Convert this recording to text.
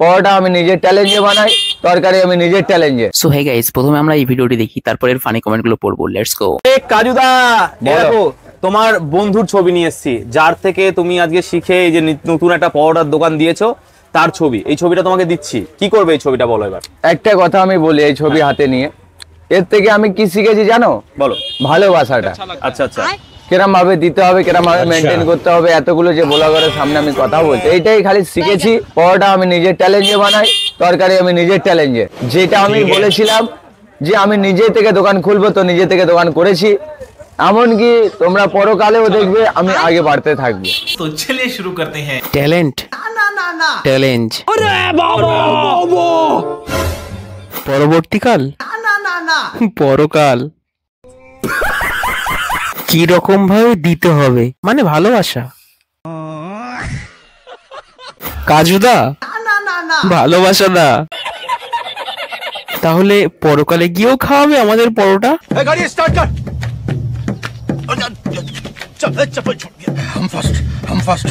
পরোটা আমি নিজের চ্যালেঞ্জে বানাই, তরকারি আমি নিজের চ্যালেঞ্জে। সো হে গাইস, প্রথমে আমরা এই ভিডিওটি দেখি, তারপরে ফানি কমেন্টগুলো পড়বো। Let's go. কাজুদা, দেখো তোমার বন্ধুর ছবি নিয়ে এসেছি, যার থেকে তুমি আজকে শিখে এই যে নতুন একটা পরোটার দোকান দিয়েছো তার ছবি। এই ছবিটা তোমাকে দিচ্ছি, কি করবে এই ছবিটা বলো এবার। একটা কথা আমি বলি, এই ছবি হাতে নিয়ে এর থেকে আমি কি শিখেছি জানো? বলো। ভালোবাসাটা। আচ্ছা আচ্ছা, কিরম ভাবে দিতে হবে, কিরম ভাবে মেনটেন করতে হবে, এতগুলো যে ব্লগারের সামনে আমি কথা বলছি, এইটাই খালি শিখেছি। পরোটা আমি নিজের চ্যালেঞ্জে বানাই, তরকারি আমি নিজের চ্যালেঞ্জে। যেটা আমি বলেছিলাম যে আমি নিজে থেকে দোকান খুলবো, তো নিজে থেকে দোকান করেছি। এমনকি তোমরা পরকালেও দেখবে আমি আগে বাড়তে থাকবো। তো চলিয়ে শুরু করতে হ্যাঁ। ট্যালেন্ট চ্যালেঞ্জ পরবর্তীকাল পরকাল কি রকম ভাবে দিতে হবে, মানে ভালোবাসা। কাজুদা ভালোবাসা না, তাহলে পরকালে গিয়েও খাওয়াবে আমাদের পরোটা। गाड़ी स्टार्ट कर। चल चप्पल छोड़ दिया। हम फर्स्ट